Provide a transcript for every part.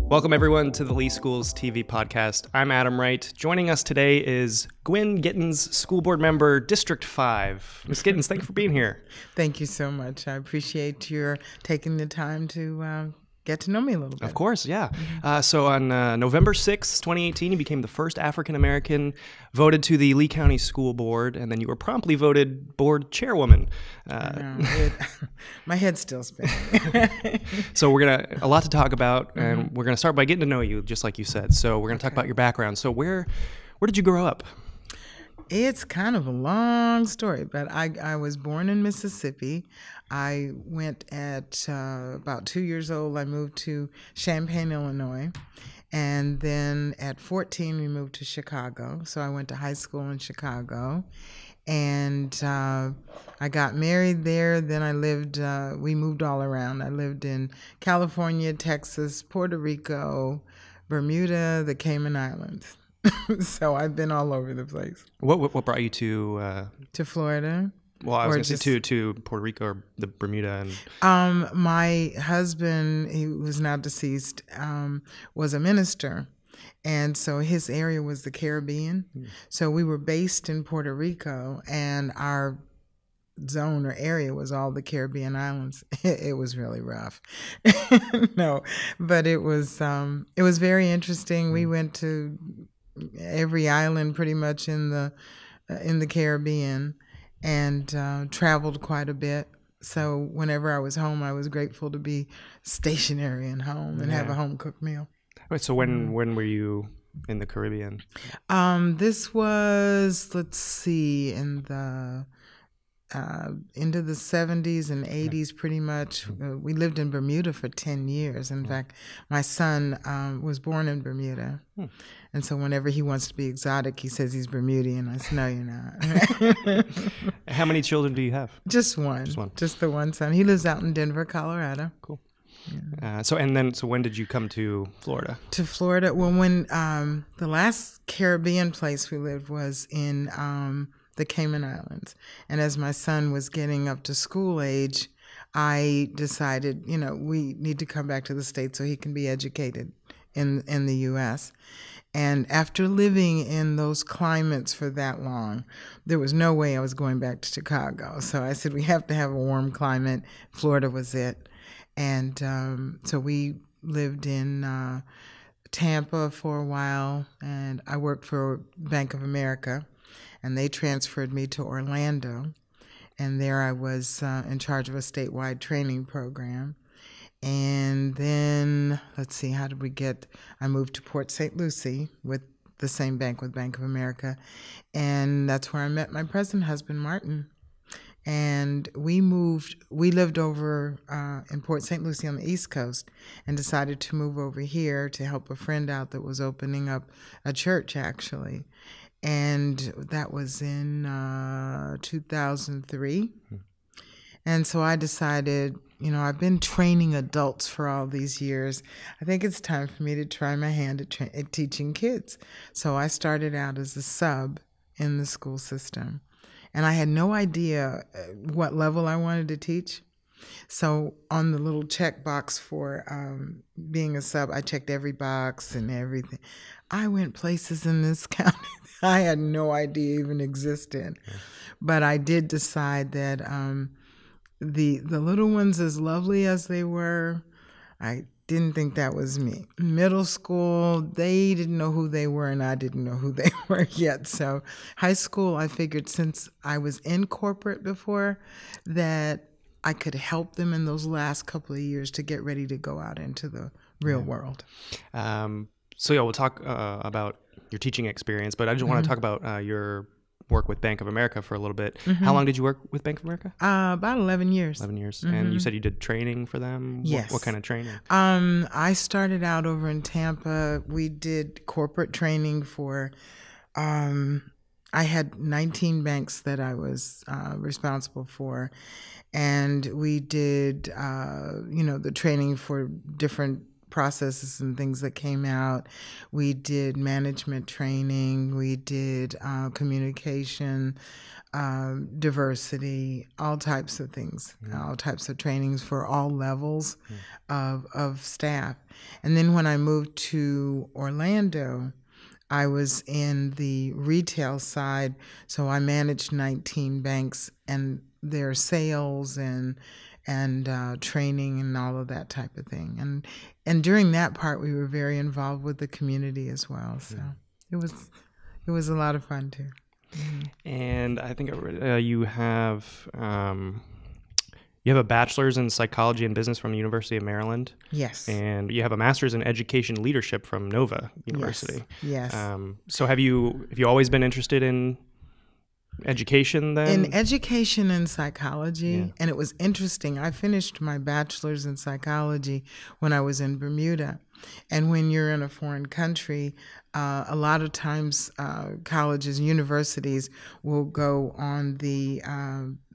Welcome, everyone, to the Lee Schools TV podcast. I'm Adam Wright. Joining us today is Gwyn Gittens, school board member, District 5. Ms. Gittens, thank you for being here. Thank you so much. I appreciate your taking the time to get to know me a little bit. Of course, yeah. So on November 6th, 2018, you became the first African-American voted to the Lee County School Board, and then you were promptly voted board chairwoman. My head's still spinning. So we're going to, a lot to talk about, and we're going to start by getting to know you, just like you said. So we're going to talk about your background. So where did you grow up? It's kind of a long story, but I was born in Mississippi. I went at about 2 years old. I moved to Champaign, Illinois. And then at 14, we moved to Chicago. So I went to high school in Chicago. And I got married there. Then I lived, we moved all around. I lived in California, Texas, Puerto Rico, Bermuda, the Cayman Islands. So I've been all over the place. What brought you to Florida? Well, I was going to say to Puerto Rico or the Bermuda. My husband, he was now deceased, was a minister. And so his area was the Caribbean. So we were based in Puerto Rico, and our zone or area was all the Caribbean islands. It was really rough. No, but it was very interesting. We went to every island pretty much in the Caribbean and traveled quite a bit. So whenever I was home, I was grateful to be stationary and home and have a home-cooked meal. Wait, so when were you in the Caribbean? This was, let's see, in the into the 70s and 80s pretty much. We lived in Bermuda for 10 years. In fact, my son was born in Bermuda. And so whenever he wants to be exotic, he says he's Bermudian. I said, no, you're not. How many children do you have? Just one. Just the one son. He lives out in Denver, Colorado. Cool. Yeah. So when did you come to Florida? To Florida? Well, when the last Caribbean place we lived was in the Cayman Islands. And as my son was getting up to school age, I decided, we need to come back to the States so he can be educated in the U.S. And after living in those climates for that long, there was no way I was going back to Chicago. So I said, we have to have a warm climate. Florida was it. And so we lived in Tampa for a while, and I worked for Bank of America, and they transferred me to Orlando. And there I was in charge of a statewide training program. And then, let's see, I moved to Port St. Lucie with the same bank, with Bank of America. And that's where I met my present husband, Martin. And we lived over in Port St. Lucie on the East Coast, and decided to move over here to help a friend out that was opening up a church, actually. And that was in 2003. And so I decided, I've been training adults for all these years. I think it's time for me to try my hand at teaching kids. So I started out as a sub in the school system. And I had no idea what level I wanted to teach. So on the little check box for being a sub, I checked every box and everything. I went places in this county that I had no idea even existed. But I did decide that the little ones, as lovely as they were, I didn't think that was me. Middle school, they didn't know who they were, and I didn't know who they were yet. So high school, I figured since I was in corporate before, that I could help them in those last couple of years to get ready to go out into the real world. So we'll talk about your teaching experience, but I just want to talk about your work with Bank of America for a little bit. How long did you work with Bank of America? About 11 years. 11 years. And you said you did training for them? Yes. What kind of training? I started out over in Tampa. We did corporate training for, I had 19 banks that I was responsible for. And we did, the training for different processes and things that came out. We did management training. We did communication, diversity, all types of things, all types of trainings for all levels of staff. And then when I moved to Orlando, I was in the retail side, so I managed 19 banks and their sales and training and all of that type of thing. And during that part, we were very involved with the community as well. So it was a lot of fun too. And I think you have a bachelor's in psychology and business from the University of Maryland. Yes. And you have a master's in education leadership from Nova University. Yes. So have you always been interested in education then? In education and psychology. And it was interesting. I finished my bachelor's in psychology when I was in Bermuda. And when you're in a foreign country, a lot of times colleges, universities will go on the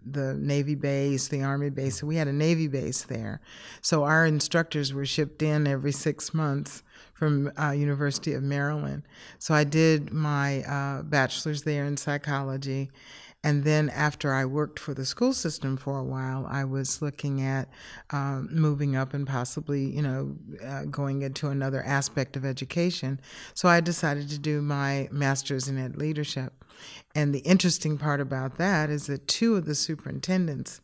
Navy base, the Army base. So we had a Navy base there. So our instructors were shipped in every 6 months from University of Maryland. So I did my bachelor's there in psychology. And then after I worked for the school system for a while, I was looking at moving up and possibly, going into another aspect of education. So I decided to do my master's in ed leadership. And the interesting part about that is that 2 of the superintendents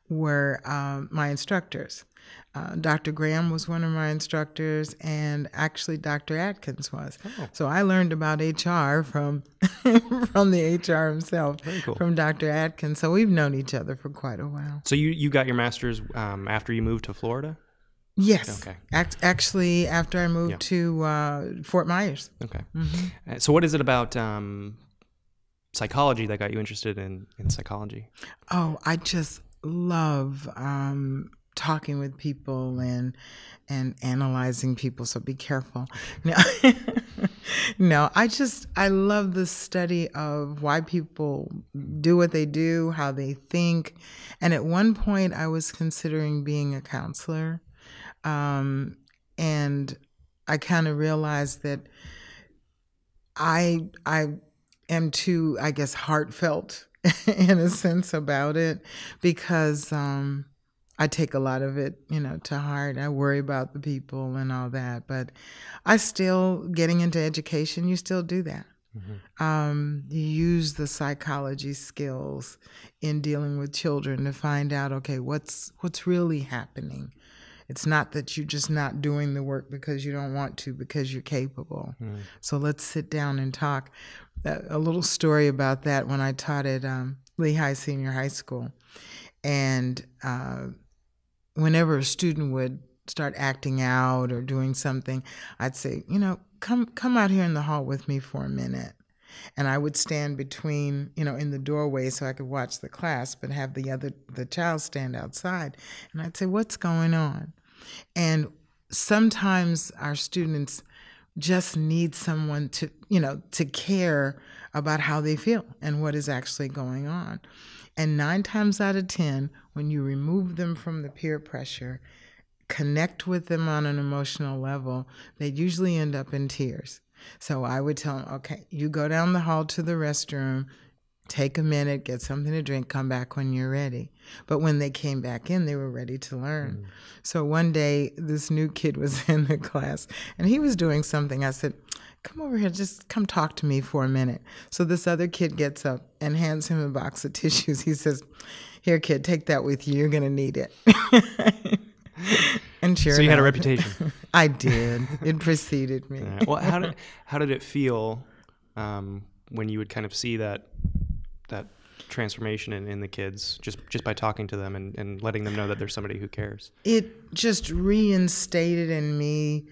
were my instructors. Dr. Graham was one of my instructors, and actually Dr. Atkins was. Oh. So I learned about HR from from the HR himself, Very cool. From Dr. Atkins. So we've known each other for quite a while. So you got your master's after you moved to Florida? Yes. Okay. Actually, after I moved to Fort Myers. Okay. Mm-hmm. So what is it about psychology that got you interested in psychology? Oh, I just love talking with people and analyzing people, so be careful. No, I love the study of why people do what they do, how they think. And at one point I was considering being a counselor. And I kind of realized that I am too, I guess, heartfelt in a sense about it, because I take a lot of it, to heart. I worry about the people and all that, but I still, getting into education, you still do that. Mm-hmm. You use the psychology skills in dealing with children to find out, okay, what's really happening. It's not that you're just not doing the work because you don't want to, because you're capable. Mm. So let's sit down and talk. A little story about that: when I taught at Lehigh Senior High School, and whenever a student would start acting out or doing something, I'd say, come out here in the hall with me for a minute. And I would stand between, in the doorway so I could watch the class, but have the child stand outside. And I'd say, what's going on? And sometimes our students just need someone to, to care about how they feel and what is actually going on. And 9 times out of 10, when you remove them from the peer pressure, connect with them on an emotional level, they usually end up in tears. So I would tell them, okay, you go down the hall to the restroom, take a minute, get something to drink, come back when you're ready. But when they came back in, they were ready to learn. Mm. So one day, this new kid was in the class, and he was doing something. I said, come over here, just come talk to me for a minute. So this other kid gets up and hands him a box of tissues. He says, here, kid, take that with you. You're going to need it. And sure so you enough, had a reputation. I did. It preceded me. Yeah. Well, how did it feel when you would kind of see that transformation in the kids just by talking to them and letting them know that there's somebody who cares? It just reinstated in me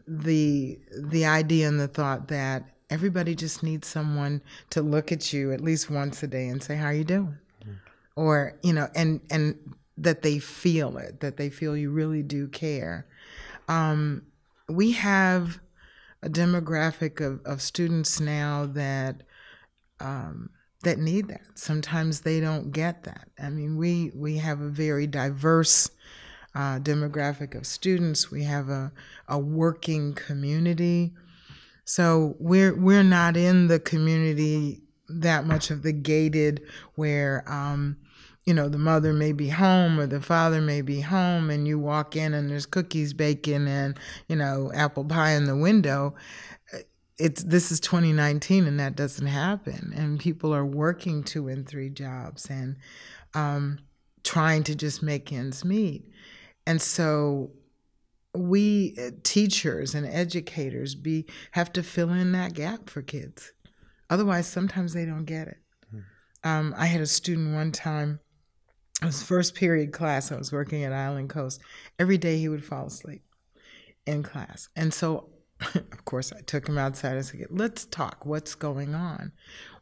the idea and the thought that everybody just needs someone to look at you at least once a day and say, how are you doing? Mm-hmm. Or, and that they feel it, that they feel you really do care. We have a demographic of students now that need that. Sometimes they don't get that. I mean, we have a very diverse demographic of students. We have a working community. So we're not in the community that much of the gated where the mother may be home or the father may be home, and you walk in and there's cookies, bacon, and apple pie in the window. This is 2019 and that doesn't happen, and people are working 2 and 3 jobs and trying to just make ends meet. And so we teachers and educators have to fill in that gap for kids. Otherwise, sometimes they don't get it. I had a student one time, it was first period class, I was working at Island Coast. Every day he would fall asleep in class. And so, of course, I took him outside. I said, let's talk. What's going on?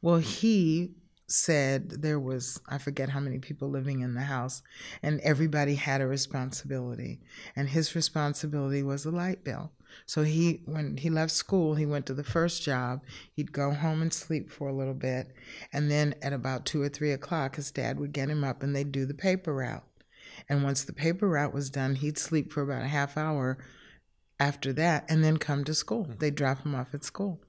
Well, he said there was, I forget how many people living in the house, and everybody had a responsibility. And his responsibility was the light bill. So when he left school, he went to the first job. He'd go home and sleep for a little bit. And then at about 2 or 3 o'clock, his dad would get him up and they'd do the paper route. And once the paper route was done, he'd sleep for about a half hour after that and then come to school. They'd drop him off at school.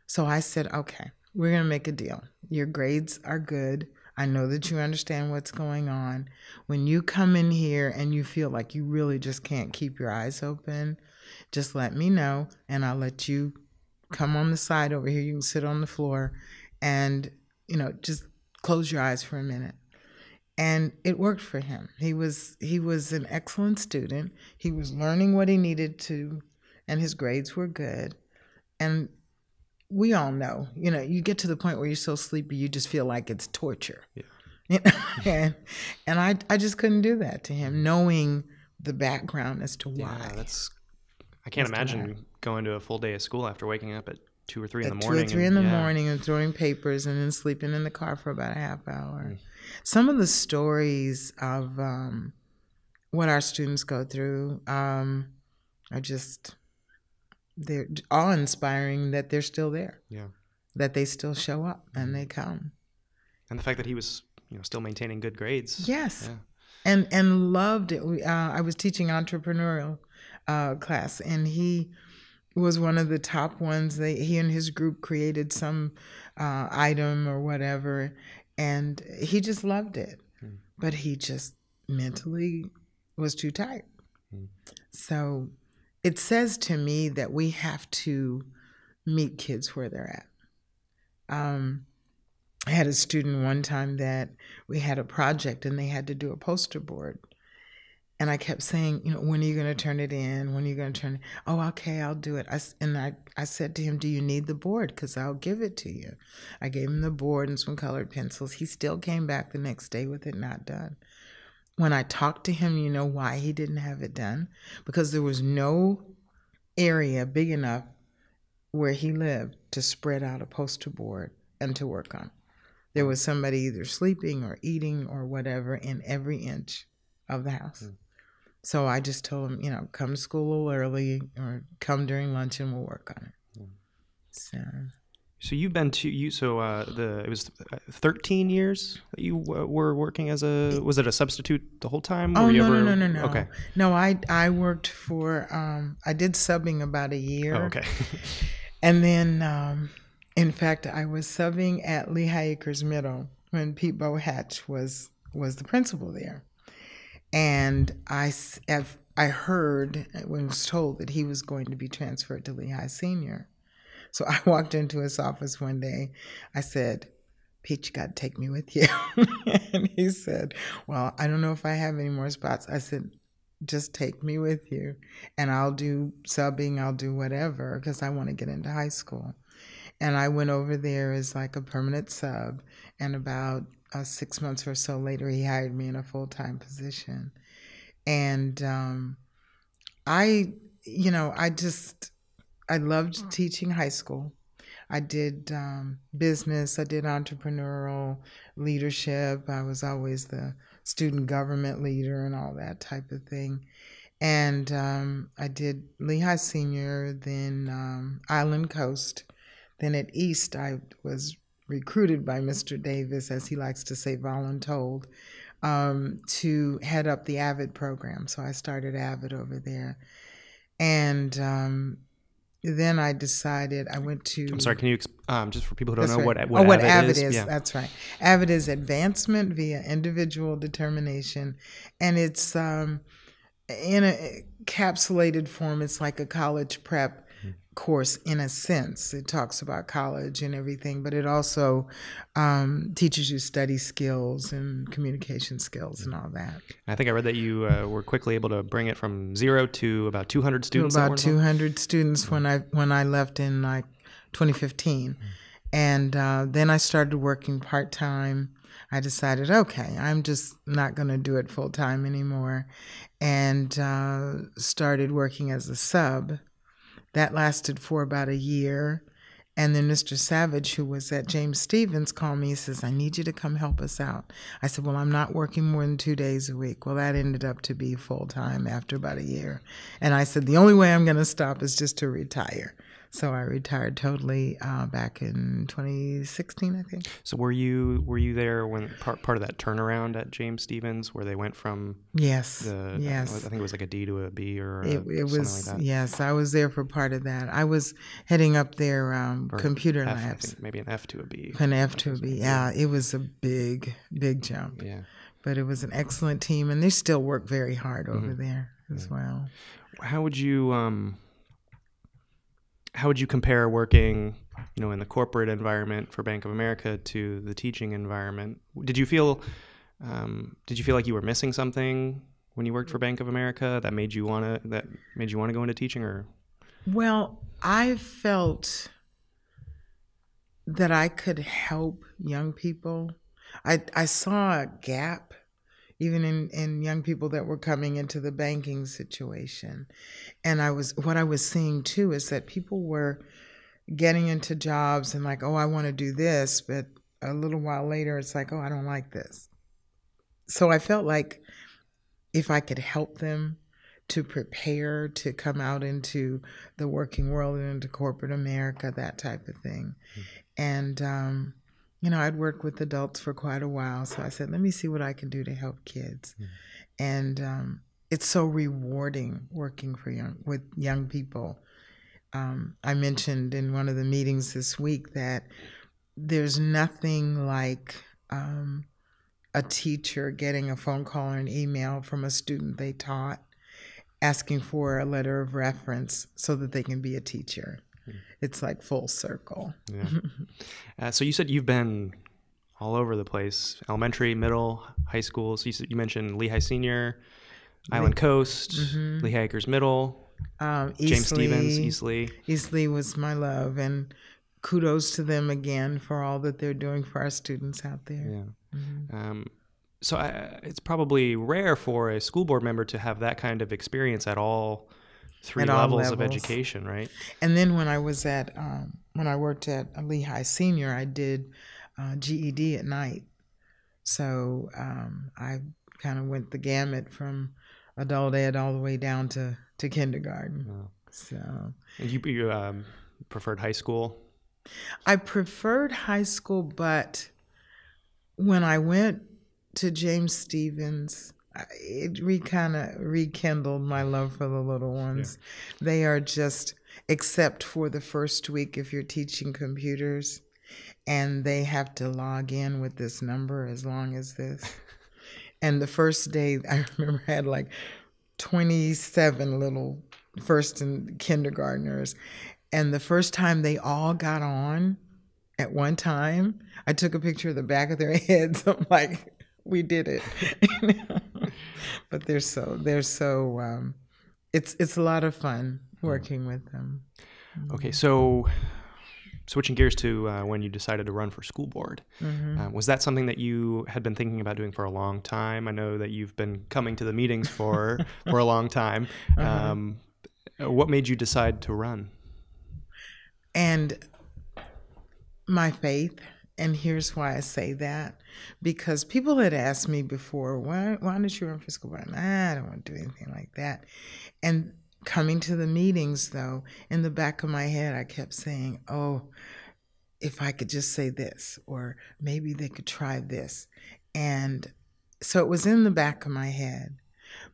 So I said, okay, we're going to make a deal. Your grades are good. I know that you understand what's going on. When you come in here and you feel like you really just can't keep your eyes open, just let me know and I'll let you come on the side over here. You can sit on the floor and, just close your eyes for a minute. And it worked for him. He was an excellent student. He was learning what he needed to, and his grades were good. And we all know, you get to the point where you're so sleepy, you just feel like it's torture. Yeah. And I just couldn't do that to him, knowing the background as to why. Yeah, I can't imagine going to a full day of school after waking up at 2 or 3 in the morning. 2 or 3 in the morning and throwing papers and then sleeping in the car for about a half hour. Some of the stories of what our students go through are just, they're awe-inspiring that they're still there. Yeah. That they still show up and they come. And the fact that he was, still maintaining good grades. Yes. Yeah. And loved it. I was teaching entrepreneurial class, and he was one of the top ones. He and his group created some item or whatever, and he just loved it. But he just mentally was too tired. So it says to me that we have to meet kids where they're at. I had a student one time that we had a project and they had to do a poster board. And I kept saying, when are you going to turn it in? When are you going to turn it? Oh, okay, I'll do it. I said to him, do you need the board? Because I'll give it to you. I gave him the board and some colored pencils. He still came back the next day with it not done. When I talked to him, you know why he didn't have it done? Because there was no area big enough where he lived to spread out a poster board and to work on. There was somebody either sleeping or eating or whatever in every inch of the house. So I just told him, come to school a little early or come during lunch and we'll work on it. So you've been it was 13 years that you were working was it a substitute the whole time? Oh, no. Okay. No, I worked for, I did subbing about a year. Oh, okay. And then, in fact, I was subbing at Lehigh Acres Middle when Pete Bohatch was the principal there. And I heard, when I was told that he was going to be transferred to Lehigh Senior. So I walked into his office one day. I said, Pete, you got to take me with you. And he said, well, I don't know if I have any more spots. I said, just take me with you. And I'll do subbing, I'll do whatever, because I want to get into high school. And I went over there as like a permanent sub. And about 6 months or so later, he hired me in a full-time position. And I loved teaching high school. I did business, I did entrepreneurial leadership. I was always the student government leader and all that type of thing. And I did Lehigh Senior, then Island Coast. Then at East, I was recruited by Mr. Davis, as he likes to say, voluntold, to head up the Avid program. So I started Avid over there. And then I decided I went to... I'm sorry, can you, just for people who don't know right. what Avid is? Yeah. That's right. Avid is Advancement via Individual Determination. And it's in a encapsulated form. It's like a college prep course in a sense. It talks about college and everything, but it also teaches you study skills and communication skills and all that. I think I read that you were quickly able to bring it from 0 to about 200 students. About 200 students when I left in like 2015, and then I started working part-time. I decided, okay, I'm just not going to do it full-time anymore, and started working as a sub. That lasted for about a year. And then Mr. Savage, who was at James Stevens, called me. He says, I need you to come help us out. I said, well, I'm not working more than 2 days a week. Well, that ended up to be full-time after about a year. And I said, the only way I'm going to stop is just to retire. So I retired totally back in 2016, I think. So were you there when part of that turnaround at James Stevens, where they went from yes, I think it was like a D to a B or it was something like that. Yes, I was there for part of that. I was heading up their computer F, labs. maybe an F to a B. An F to a B. Yeah, it was a big jump. Yeah, but it was an excellent team, and they still work very hard over there as well. How would you compare working, in the corporate environment for Bank of America to the teaching environment? Did you feel like you were missing something when you worked for Bank of America that made you want to go into teaching? Or well, I felt that I could help young people. I saw a gap even in young people that were coming into the banking situation. And what I was seeing too is that people were getting into jobs and like, oh, I want to do this, but a little while later it's like, oh, I don't like this. So I felt like if I could help them to prepare to come out into the working world and into corporate America, that type of thing. And I'd worked with adults for quite a while, so I said, let me see what I can do to help kids. And it's so rewarding working with young people. I mentioned in one of the meetings this week that there's nothing like a teacher getting a phone call or an email from a student they taught asking for a letter of reference so that they can be a teacher. It's like full circle. Yeah. So you said you've been all over the place: elementary, middle, high school. So you mentioned Lehigh Senior, Island Coast, Lehigh Acres Middle, James Stevens, Eastleigh. Eastleigh was my love, and kudos to them again for all that they're doing for our students out there. Yeah. So it's probably rare for a school board member to have that kind of experience at all three levels of education, right? And then when I was when I worked at Lehigh Senior, I did GED at night. So I kind of went the gamut from adult ed all the way down to kindergarten. Wow. So. And you preferred high school? I preferred high school, but when I went to James Stevens, it kind of rekindled my love for the little ones. Yeah. They are just, except for the first week if you're teaching computers, and they have to log in with this number as long as this. And the first day, I remember I had like 27 little first and kindergartners. And the first time they all got on at one time, I took a picture of the back of their heads. I'm like, we did it. But they're so it's a lot of fun working with them. Okay, so switching gears to when you decided to run for school board, was that something that you had been thinking about doing for a long time? I know that you've been coming to the meetings for a long time. What made you decide to run? And my faith. And here's why I say that. Because people had asked me before, why don't you run for school board? I don't want to do anything like that. And coming to the meetings, though, in the back of my head, I kept saying, oh, if I could just say this, or maybe they could try this. And so it was in the back of my head.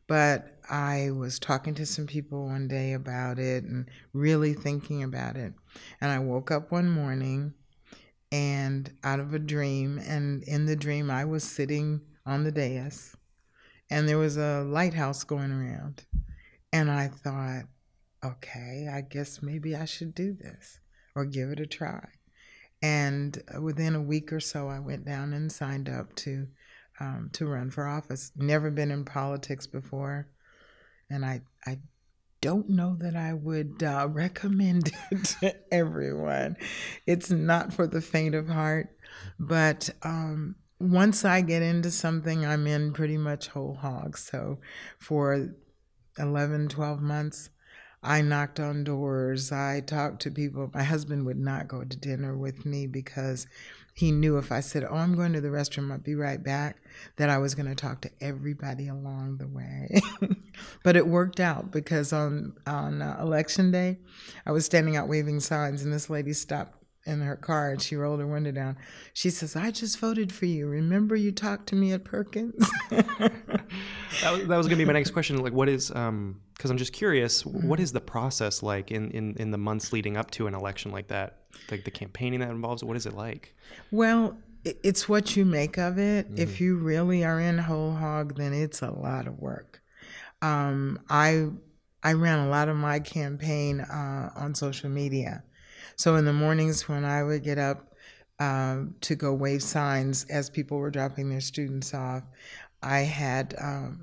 But I was talking to some people one day about it and really thinking about it. And I woke up one morning and out of a dream, and in the dream I was sitting on the dais and there was a lighthouse going around. And I thought, okay, I guess maybe I should do this or give it a try. And within a week or so, I went down and signed up to run for office. Never been in politics before, and I don't know that I would recommend it to everyone. It's not for the faint of heart, but once I get into something, I'm in pretty much whole hog. So for 11, 12 months, I knocked on doors. I talked to people. My husband would not go to dinner with me because he knew if I said, oh, I'm going to the restroom, I'll be right back, that I was going to talk to everybody along the way. But it worked out because on election day, I was standing out waving signs, and this lady stopped in her car and she rolled her window down. She says, I just voted for you. Remember you talked to me at Perkins? That was going to be my next question. Like, what is, because I'm just curious, what is the process like in the months leading up to an election like that? Like the campaigning that involves it, what is it like? Well, it's what you make of it. Mm-hmm. If you really are in whole hog, then it's a lot of work. I ran a lot of my campaign on social media. So in the mornings when I would get up to go wave signs as people were dropping their students off, I had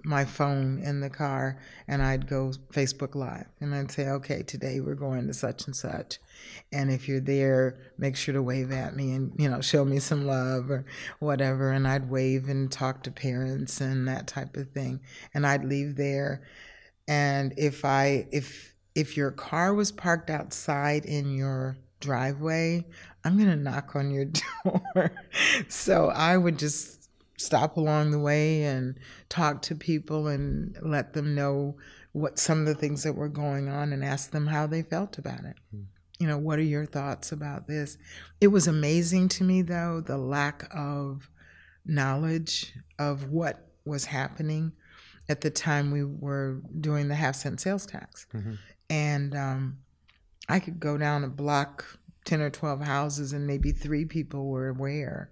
my phone in the car, and I'd go Facebook Live, and I'd say, okay, today we're going to such and such, and if you're there, make sure to wave at me and, you know, show me some love or whatever, and I'd wave and talk to parents and that type of thing, and I'd leave there, and if your car was parked outside in your driveway, I'm going to knock on your door. So I would just stop along the way and talk to people and let them know what some of the things that were going on and ask them how they felt about it. You know, what are your thoughts about this? It was amazing to me, though, the lack of knowledge of what was happening at the time we were doing the half-cent sales tax. Mm-hmm. And I could go down a block, 10 or 12 houses, and maybe 3 people were aware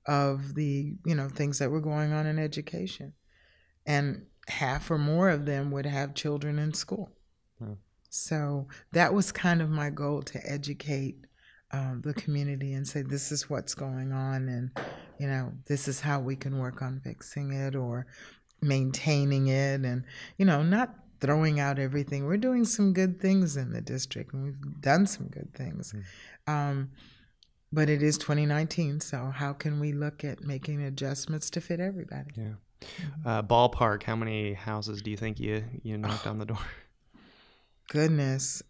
of the, you know, things that were going on in education. And half or more of them would have children in school. So that was kind of my goal, to educate the community and say, this is what's going on, and, you know, this is how we can work on fixing it or maintaining it, and, you know, not throwing out everything. We're doing some good things in the district, and we've done some good things. But it is 2019, so how can we look at making adjustments to fit everybody? Yeah. Ballpark, how many houses do you think you knocked on the door? Goodness.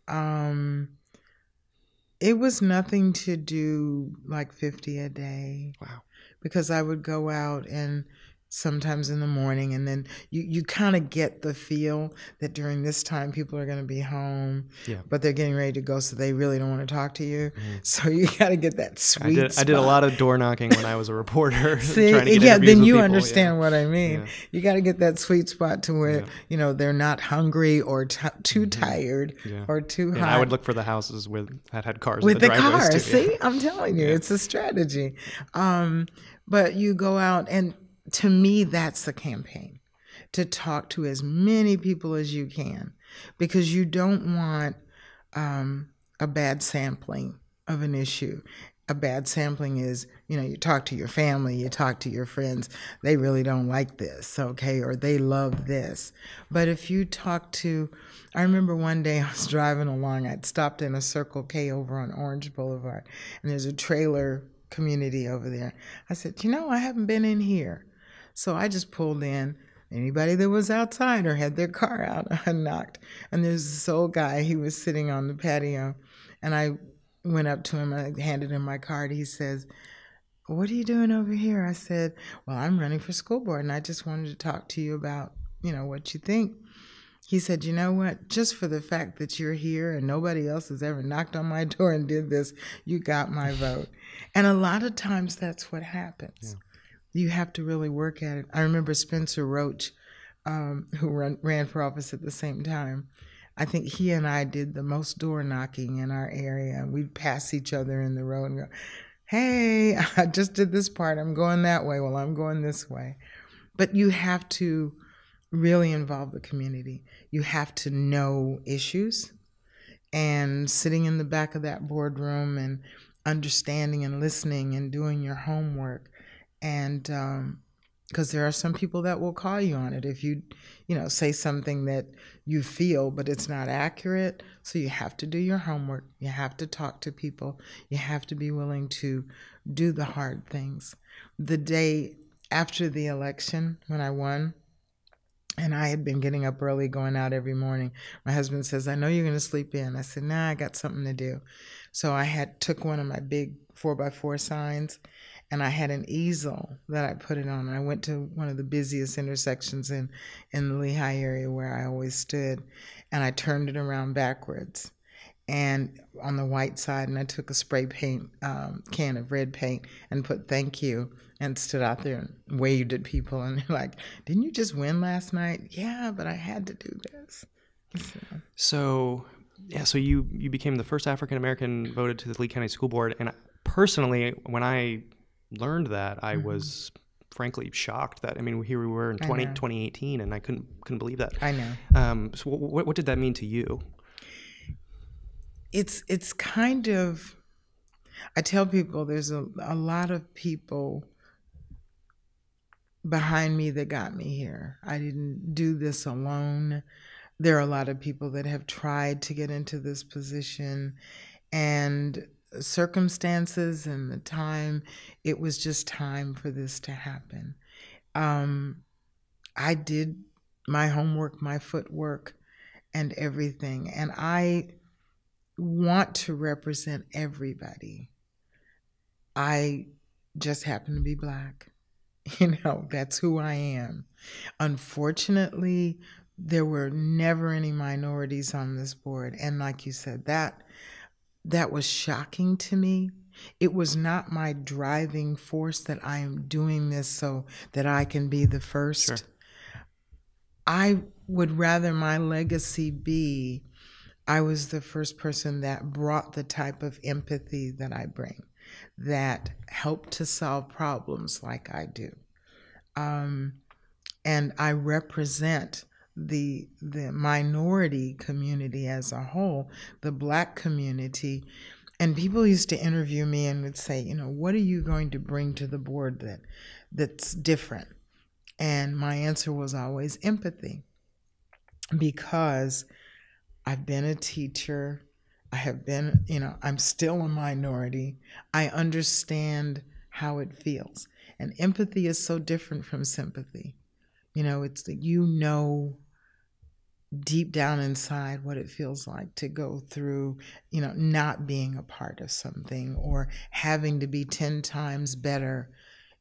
It was nothing to do like 50 a day. Wow. Because I would go out and sometimes in the morning, and then you kind of get the feel that during this time people are going to be home, but they're getting ready to go, so they really don't want to talk to you. So you got to get that sweet spot. I did a lot of door knocking when I was a reporter. See, trying to get then you people. understand what I mean. You got to get that sweet spot to where you know, they're not hungry or too tired or too hot. I would look for the houses that had cars with the driveways cars. Too. See, I'm telling you, it's a strategy. But you go out, and to me, that's the campaign, to talk to as many people as you can, because you don't want a bad sampling of an issue. A bad sampling is, you know, you talk to your family, you talk to your friends, they really don't like this, okay, or they love this. But if you talk to, I remember one day I was driving along, I'd stopped in a Circle K over on Orange Boulevard, and there's a trailer community over there. I said, you know, I haven't been in here. So I just pulled in. Anybody that was outside or had their car out, I knocked. And there's this old guy, he was sitting on the patio, and I went up to him, I handed him my card. He says, what are you doing over here? I said, well, I'm running for school board, and I just wanted to talk to you about, you know, what you think. He said, you know what, just for the fact that you're here and nobody else has ever knocked on my door and did this, you got my vote. And a lot of times that's what happens. You have to really work at it. I remember Spencer Roach, who ran for office at the same time. I think he and I did the most door knocking in our area. We'd pass each other in the road and go, hey, I just did this part. I'm going that way. Well, I'm going this way. But you have to really involve the community. You have to know issues, and sitting in the back of that boardroom and understanding and listening and doing your homework. And because there are some people that will call you on it if you say something that you feel but it's not accurate. So you have to do your homework. You have to talk to people. You have to be willing to do the hard things. The day after the election, when I won, and I had been getting up early, going out every morning, my husband says, I know you're going to sleep in. I said, nah, I got something to do. So I took one of my big 4x4 signs, and I had an easel that I put it on. And I went to one of the busiest intersections in the Lehigh area where I always stood, and I turned it around backwards and on the white side, and I took a spray paint can of red paint and put thank you, and stood out there and waved at people, and they're like, didn't you just win last night? Yeah, but I had to do this. So you became the first African-American voted to the Lee County School Board. And personally, when I learned that, I was frankly shocked that, here we were in 2018, and I couldn't believe that. I know. So what did that mean to you? It's kind of, I tell people there's a lot of people behind me that got me here. I didn't do this alone. There are a lot of people that have tried to get into this position, and circumstances and the time, it was just time for this to happen. I did my homework, my footwork, and everything, and I want to represent everybody. I just happen to be Black. That's who I am. Unfortunately, there were never any minorities on this board. And like you said, that was shocking to me. It was not my driving force that I am doing this so that I can be the first. Sure. I would rather my legacy be, I was the first person that brought the type of empathy that I bring, that helped to solve problems like I do. And I represent the minority community as a whole, the Black community. And people used to interview me and would say, what are you going to bring to the board that's different? And my answer was always empathy, because I've been a teacher. I have been, I'm still a minority. I understand how it feels. And empathy is so different from sympathy. It's that deep down inside what it feels like to go through, not being a part of something, or having to be 10 times better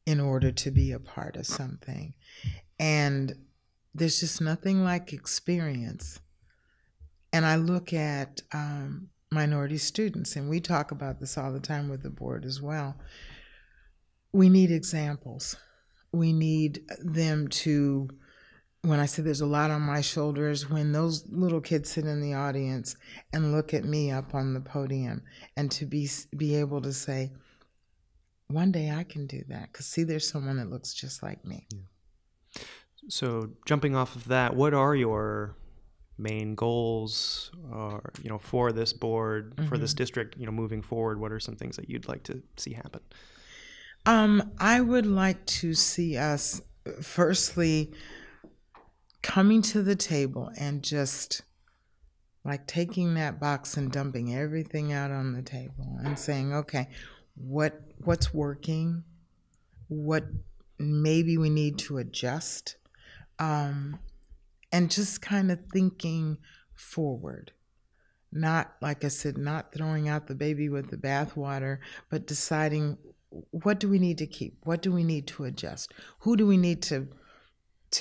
in order to be a part of something. And there's just nothing like experience. And I look at minority students, and we talk about this all the time with the board as well. We need examples. We need them to, when I say there's a lot on my shoulders, when those little kids sit in the audience and look at me up on the podium, and to be able to say, one day I can do that, because see, there's someone that looks just like me. Yeah. So jumping off of that, what are your main goals, for this board, for this district, moving forward? What are some things that you'd like to see happen? I would like to see us, firstly, coming to the table and just like taking that box and dumping everything out on the table and saying, okay, what's working, what maybe we need to adjust, and just kind of thinking forward. Not, like I said, not throwing out the baby with the bathwater, but deciding, what do we need to keep? What do we need to adjust? Who do we need to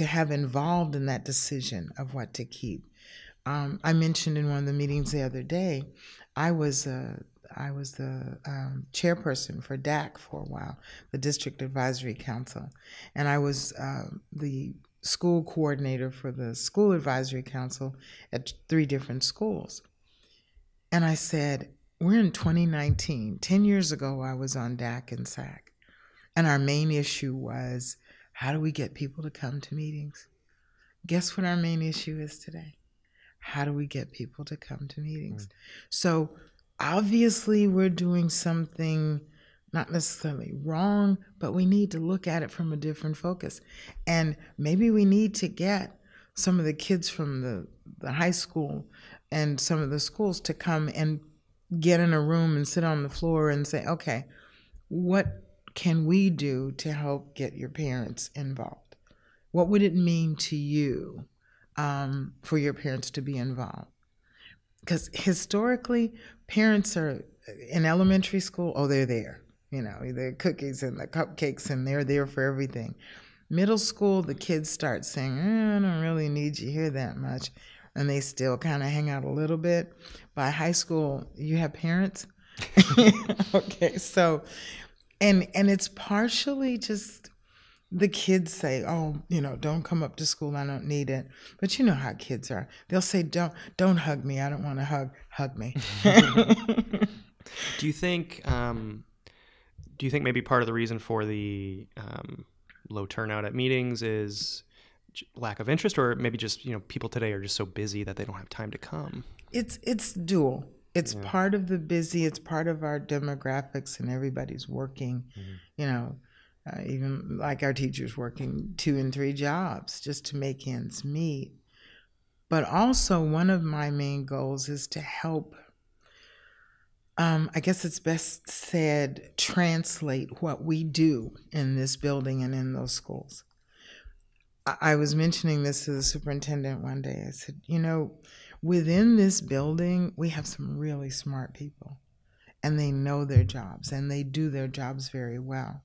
have involved in that decision of what to keep? I mentioned in one of the meetings the other day, I was I was the chairperson for DAC for a while, the District Advisory Council, and I was the school coordinator for the School Advisory Council at 3 different schools. And I said, we're in 2019. 10 years ago, I was on DAC and SAC. And our main issue was, how do we get people to come to meetings? Guess what our main issue is today? How do we get people to come to meetings? So obviously we're doing something not necessarily wrong, but we need to look at it from a different focus. And maybe we need to get some of the kids from the high school and some of the schools to come and get in a room and sit on the floor and say, okay, what can we do to help get your parents involved? What would it mean to you for your parents to be involved? Because historically, parents are in elementary school, oh, they're there. You know, the cookies and the cupcakes, and they're there for everything. Middle school, the kids start saying, I don't really need you here that much. And they still kind of hang out a little bit. By high school, you have parents. Okay, so, and it's partially just the kids say, oh, you know, don't come up to school, I don't need it. But you know how kids are. They'll say, don't hug me, I don't want to hug me. Do you think maybe part of the reason for the low turnout at meetings is lack of interest, or maybe just, you know, people today are just so busy that they don't have time to come? It's dual. It's part of the busy. It's part of our demographics, and everybody's working, you know, even like our teachers working 2 and 3 jobs just to make ends meet. But also one of my main goals is to help, I guess it's best said, translate what we do in this building and in those schools. I was mentioning this to the superintendent one day. I said, you know, within this building, we have some really smart people, and they know their jobs, and they do their jobs very well.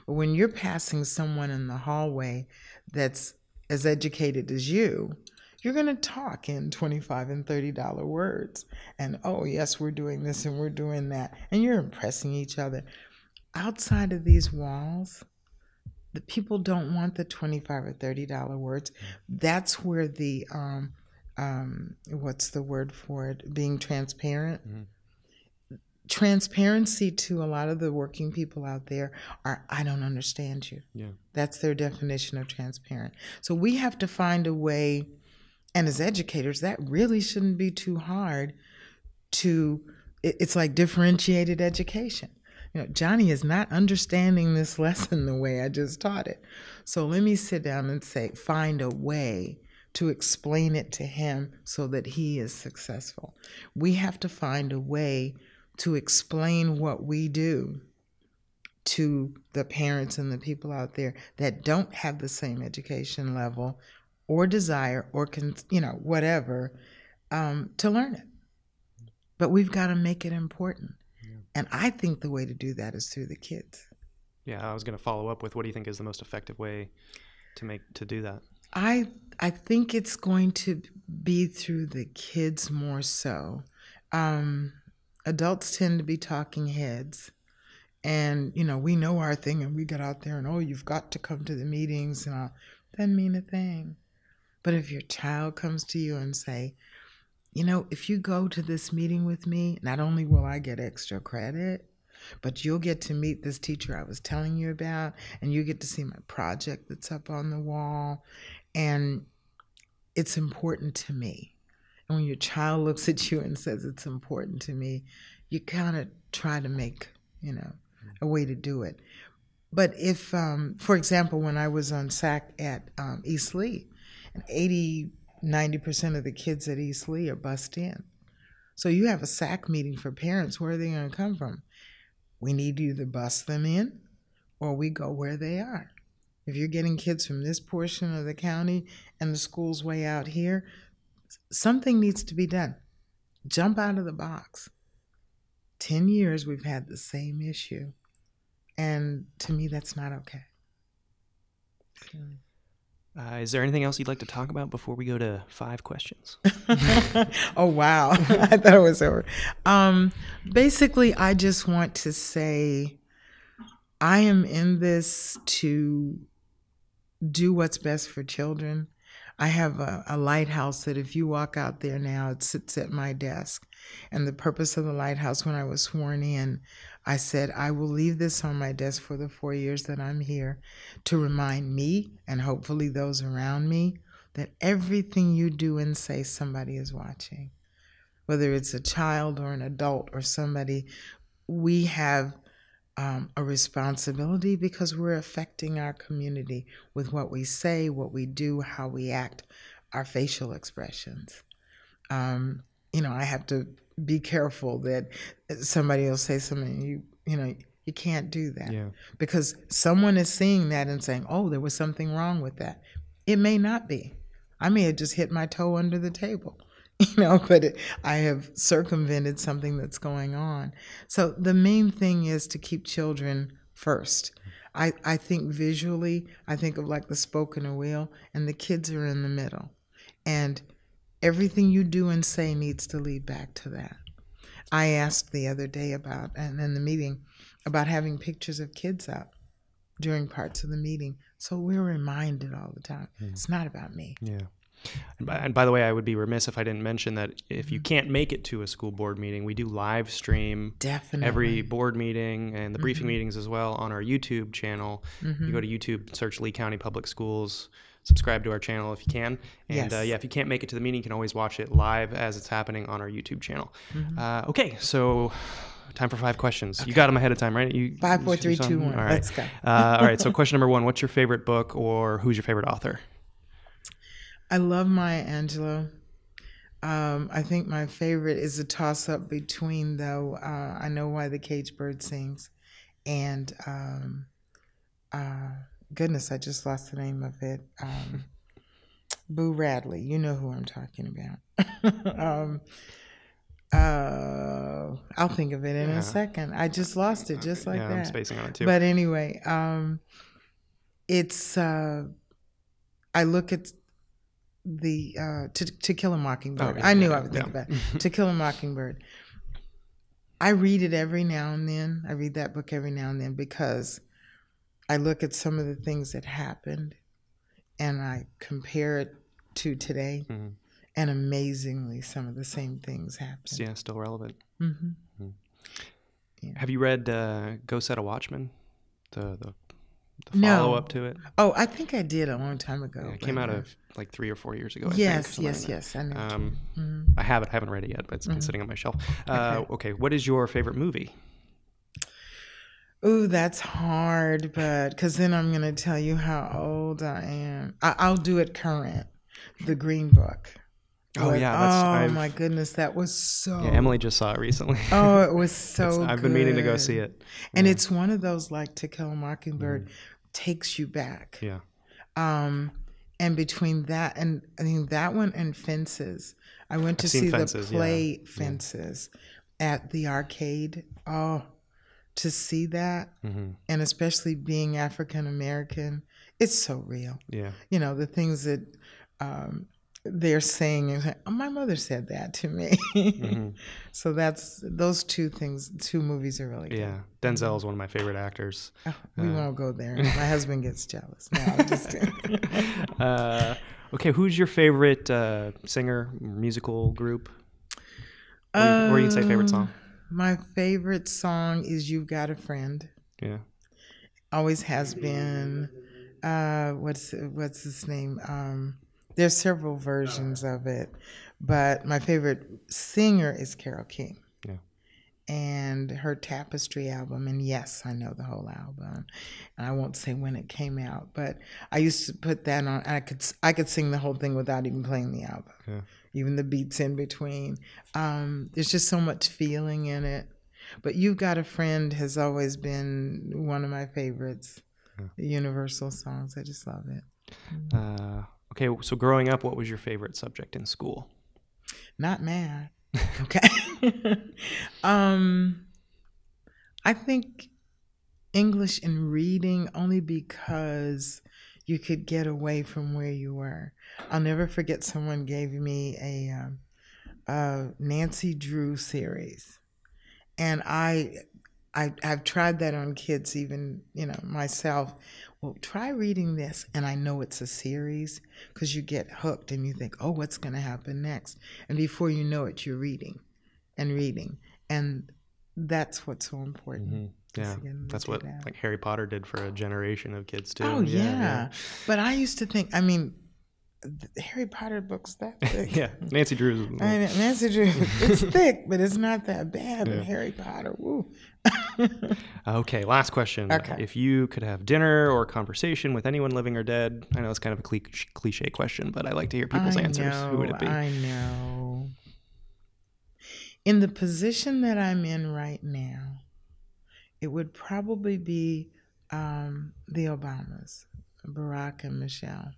But when you're passing someone in the hallway that's as educated as you're going to talk in $25 and $30 words. And, oh, yes, we're doing this and we're doing that. And you're impressing each other. Outside of these walls, the people don't want the $25 or $30 words. That's where the, what's the word for it? Being transparent. Transparency to a lot of the working people out there are, I don't understand you. Yeah. That's their definition of transparent. So we have to find a way, and as educators, that really shouldn't be too hard to, it's like differentiated education. You know, Johnny is not understanding this lesson the way I just taught it. So let me sit down and say, find a way to explain it to him so that he is successful. We have to find a way to explain what we do to the parents and the people out there that don't have the same education level or desire or, whatever, to learn it. But we've got to make it important. Yeah. And I think the way to do that is through the kids. Yeah, I was going to follow up with, what do you think is the most effective way to do that? I think it's going to be through the kids more so. Adults tend to be talking heads, and, you know, we know our thing, and we get out there and, oh, you've got to come to the meetings, and doesn't mean a thing. But if your child comes to you and say, you know, if you go to this meeting with me, not only will I get extra credit, but you'll get to meet this teacher I was telling you about, and you get to see my project that's up on the wall, and it's important to me. And when your child looks at you and says it's important to me, you kind of try to make, you know, a way to do it. But if, for example, when I was on SAC at East Lee, and 90% of the kids at East Lee are bused in. So you have a SAC meeting for parents, where are they going to come from? We need to either bus them in, or we go where they are. If you're getting kids from this portion of the county and the school's way out here, something needs to be done. Jump out of the box. 10 years we've had the same issue. And to me, that's not okay. Is there anything else you'd like to talk about before we go to 5 questions? Oh, wow. I thought it was over. Basically, I just want to say I am in this to do what's best for children. I have a lighthouse that if you walk out there now, it sits at my desk. And the purpose of the lighthouse, when I was sworn in, I said, I will leave this on my desk for the 4 years that I'm here to remind me and hopefully those around me that everything you do and say, somebody is watching. Whether it's a child or an adult or somebody, we have a responsibility because we're affecting our community with what we say, what we do, how we act, our facial expressions. I have to be careful that somebody will say something, you can't do that. Yeah. Because someone is seeing that and saying, oh, there was something wrong with that. It may not be. I may have just hit my toe under the table. But I have circumvented something that's going on. So the main thing is to keep children first. I think visually, I think of like the spoke and a wheel, and the kids are in the middle. And everything you do and say needs to lead back to that. I asked the other day and in the meeting, about having pictures of kids up during parts of the meeting. So we're reminded all the time, it's not about me. Yeah. And by the way, I would be remiss if I didn't mention that if you can't make it to a school board meeting, we do live stream every board meeting and the briefing meetings as well on our YouTube channel. You go to YouTube, search Lee County Public Schools, subscribe to our channel if you can. And if you can't make it to the meeting, you can always watch it live as it's happening on our YouTube channel. Okay, so time for 5 questions. Okay. You got them ahead of time, right? 5, 4, 3, 2, 1. All right. Let's go. All right, so question number 1, what's your favorite book or who's your favorite author? I love Maya Angelou. I think my favorite is a toss-up between, though, I Know Why the Caged Bird Sings, and, goodness, I just lost the name of it. Boo Radley. You know who I'm talking about. I'll think of it in a second. I just lost it just like that. I'm spacing on it too. But anyway, it's, I look at the To Kill a Mockingbird. I knew I would think about it. To Kill a Mockingbird. I read it every now and then. I read that book every now and then because I look at some of the things that happened and I compare it to today. And amazingly, some of the same things happen. Yeah, still relevant. Yeah. Have you read Go Set a Watchman? The follow-up to it? Oh, I think I did a long time ago. Yeah, it came out of like 3 or 4 years ago. Yes. I know. I haven't read it yet, but it's been sitting on my shelf. Okay, what is your favorite movie? Ooh, that's hard, but because then I'm going to tell you how old I am. I'll do it current. The Green Book. Oh, yeah. My goodness, that was so... Yeah, Emily just saw it recently. Oh, it was so good. I've been meaning to go see it. And it's one of those, like To Kill a Mockingbird, takes you back. Yeah. And between that and, I think that one and Fences, I went to see Fences, the play Fences at the arcade. Oh, to see that, and especially being African American, it's so real. Yeah. The things that... they're saying, oh, my mother said that to me. So those two movies are really good. Yeah, Denzel is one of my favorite actors. Oh, we won't go there. My husband gets jealous. No, I'm just kidding. Okay, who's your favorite singer, musical group? Or you can say favorite song. My favorite song is You've Got a Friend. Yeah. Always has been. What's his name? There's several versions of it, but my favorite singer is Carole King. Yeah. And her Tapestry album, and yes, I know the whole album. And I won't say when it came out, but I used to put that on. I could sing the whole thing without even playing the album, even the beats in between. There's just so much feeling in it. But You've Got a Friend has always been one of my favorites. The Universal songs, I just love it. Okay, so growing up, what was your favorite subject in school? Not math. Okay. I think English and reading, only because you could get away from where you were. I'll never forget someone gave me a Nancy Drew series. And I've tried that on kids, even, myself. Well, try reading this. And I know it's a series because you get hooked and you think, oh, what's going to happen next? And before you know it, you're reading and reading. And that's what's so important. Mm-hmm. Yeah, that's what like Harry Potter did for a generation of kids too. Oh, yeah. But I used to think, the Harry Potter books that thick. Yeah, Nancy Drew's. Nancy Drew, it's thick, but it's not that bad. But Harry Potter, woo. Okay, last question. Okay. If you could have dinner or conversation with anyone living or dead, I know it's kind of a cliche question, but I like to hear people's answers. Who would it be? I know. In the position that I'm in right now, it would probably be the Obamas, Barack and Michelle.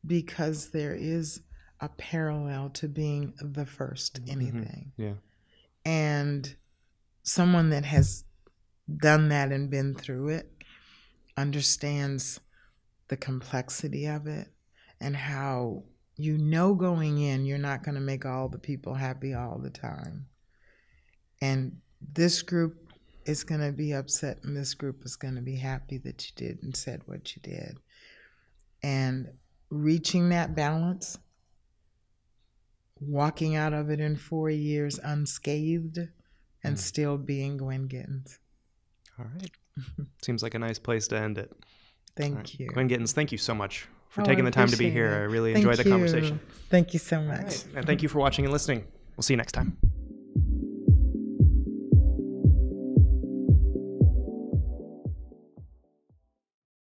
Because there is a parallel to being the first anything. Mm-hmm. Yeah. And someone that has done that and been through it understands the complexity of it and how going in, you're not going to make all the people happy all the time. And this group is going to be upset and this group is going to be happy that you did and said what you did. And reaching that balance, walking out of it in 4 years unscathed, and still being Gwyn Gittens. All right. Seems like a nice place to end it. Thank you. Gwyn Gittens, thank you so much for taking the time to be here. I really enjoyed the conversation. Thank you so much. Right. And thank you for watching and listening. We'll see you next time.